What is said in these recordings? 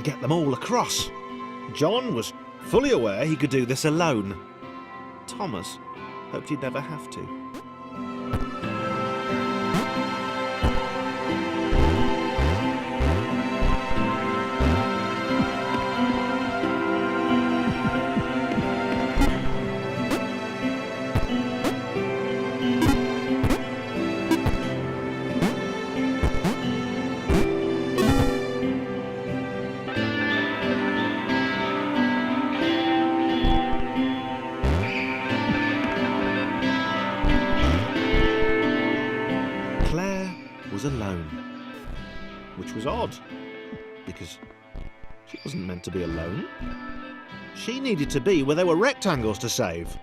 and get them all across. John was fully aware he could do this alone. Thomas hoped he'd never have to. Alone, which was odd, because she wasn't meant to be alone. She needed to be where there were rectangles to save.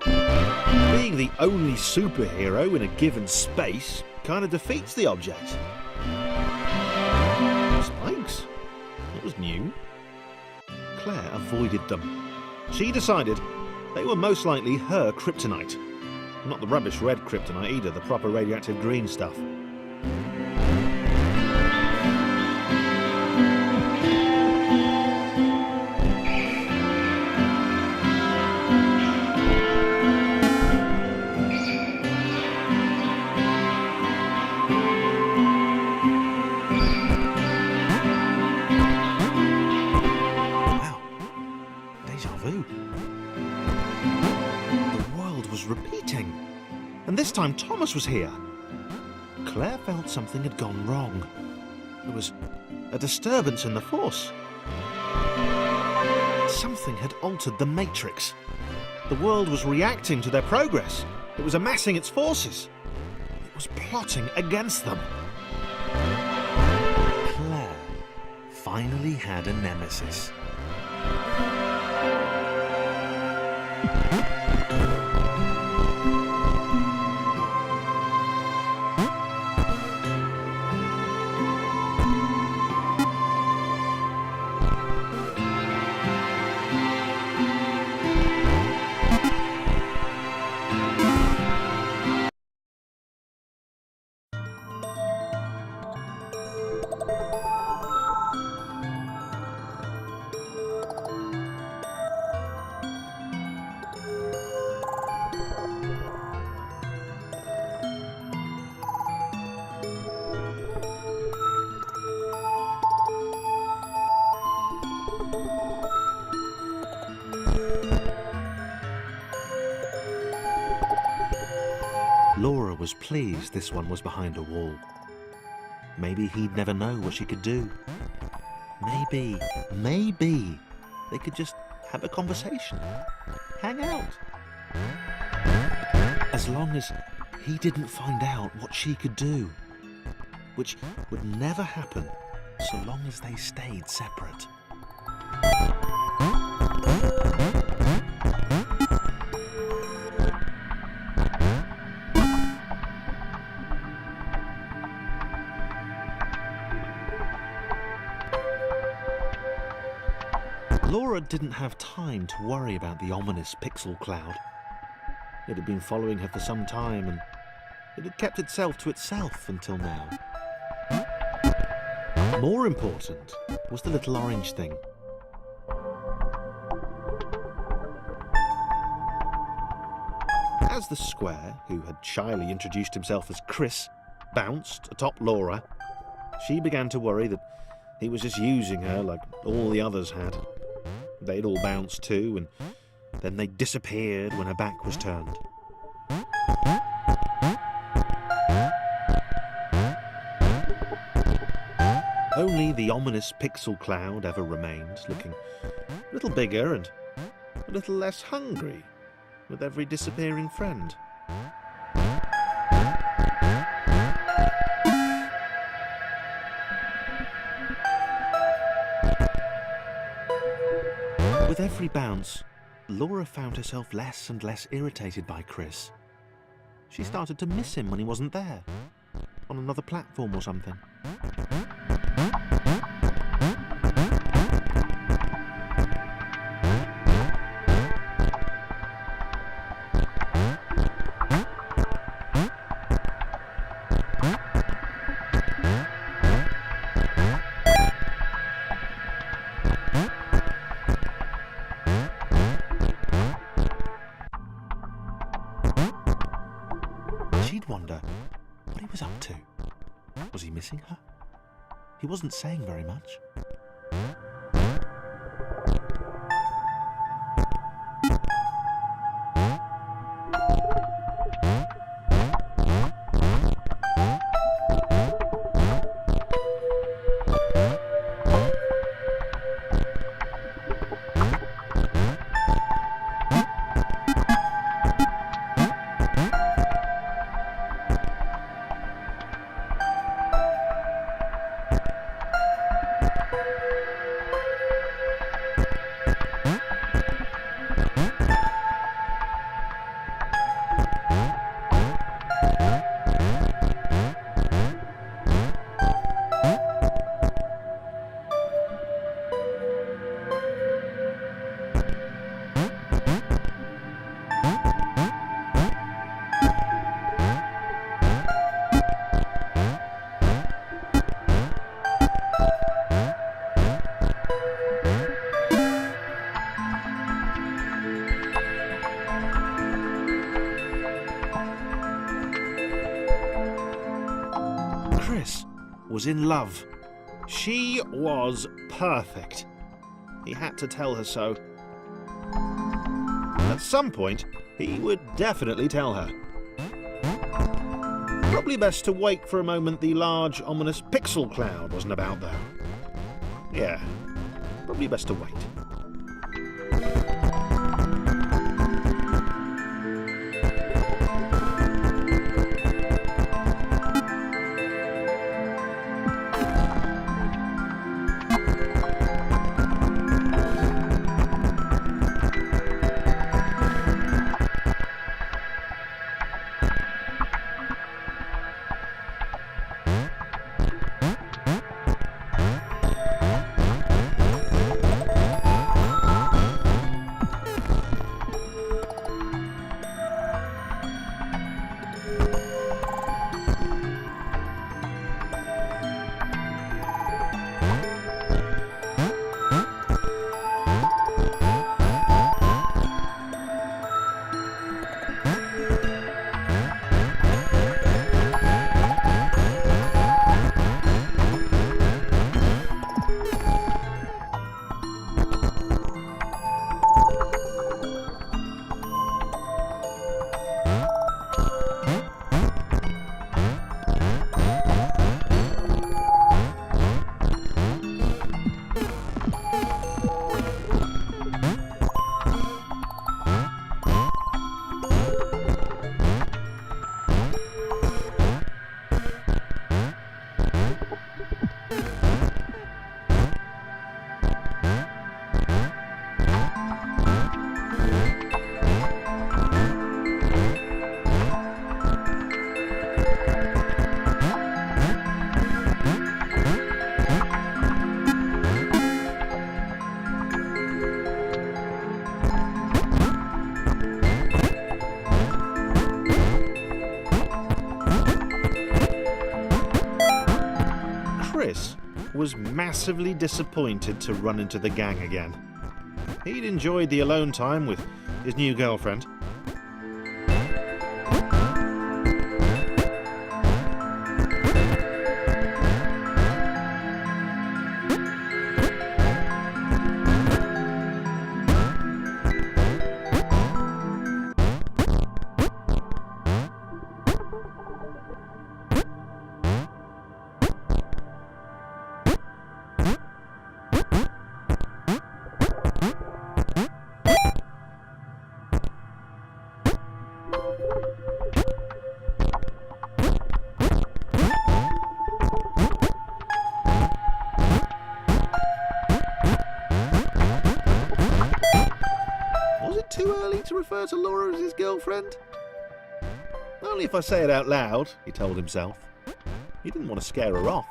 Being the only superhero in a given space kind of defeats the object. Spikes? It was new. Claire avoided them. She decided they were most likely her kryptonite. Not the rubbish red kryptonite either, the proper radioactive green stuff. Wow, deja vu. The world was repeating. And this time Thomas was here. Claire felt something had gone wrong. There was a disturbance in the force. Something had altered the matrix. The world was reacting to their progress. It was amassing its forces. It was plotting against them. Claire finally had a nemesis. Laura was pleased this one was behind a wall. Maybe he'd never know what she could do. Maybe they could just have a conversation, hang out. As long as he didn't find out what she could do, which would never happen so long as they stayed separate. Laura didn't have time to worry about the ominous pixel cloud. It had been following her for some time, and it had kept itself to itself until now. More important was the little orange thing. As the square, who had shyly introduced himself as Chris, bounced atop Laura, she began to worry that he was just using her like all the others had. They'd all bounced too, and then they disappeared when her back was turned. Only the ominous pixel cloud ever remained, looking a little bigger and a little less hungry with every disappearing friend. With every bounce, Laura found herself less and less irritated by Chris. She started to miss him when he wasn't there, on another platform or something. wonder what he was up to. Was he missing her? He wasn't saying very much. Chris was in love. She was perfect. He had to tell her so. At some point, he would definitely tell her. Probably best to wait for a moment the large, ominous pixel cloud wasn't about, though. Yeah, probably best to wait. Chris was massively disappointed to run into the gang again. He'd enjoyed the alone time with his new girlfriend. Too early to refer to Laura as his girlfriend? Only if I say it out loud, he told himself. He didn't want to scare her off.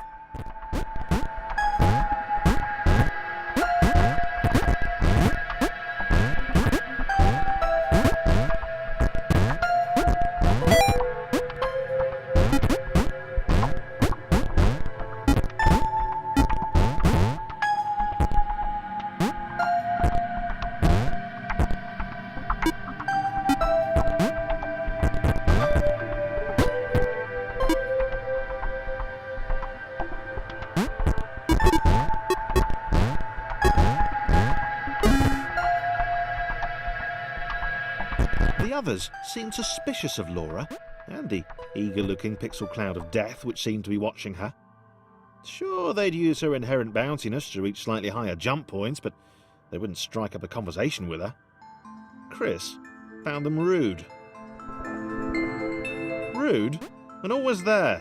others seemed suspicious of Laura, and the eager-looking pixel cloud of death which seemed to be watching her. Sure, they'd use her inherent bounciness to reach slightly higher jump points, but they wouldn't strike up a conversation with her. Chris found them rude. Rude? And always there.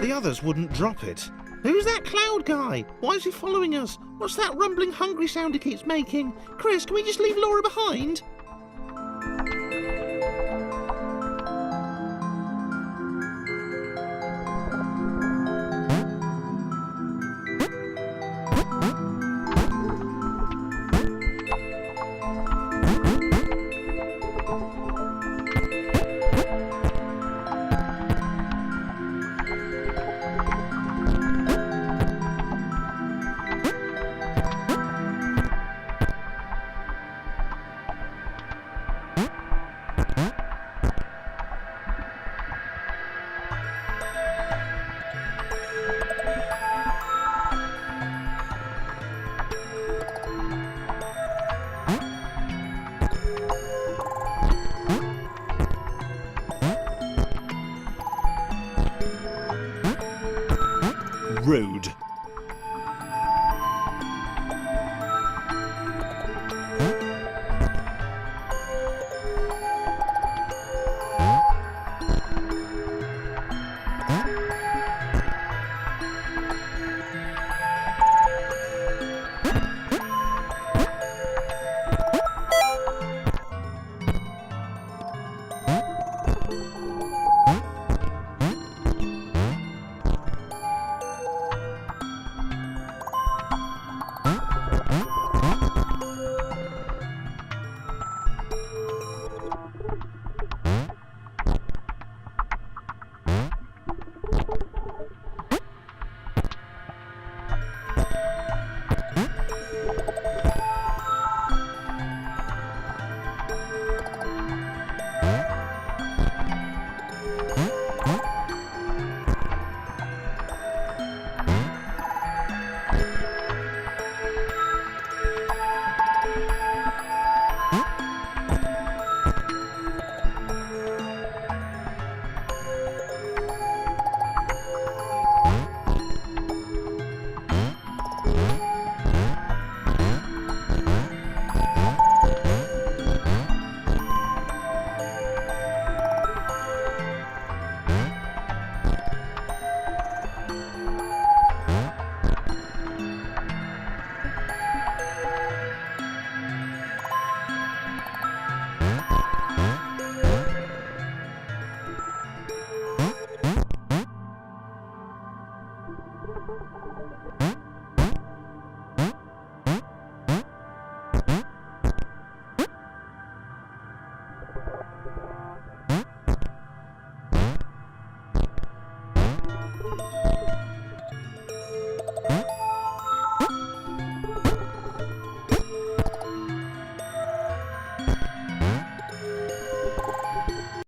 The others wouldn't drop it. Who's that cloud guy? Why is he following us? What's that rumbling hungry sound he keeps making? Chris, can we just leave Laura behind? Rude.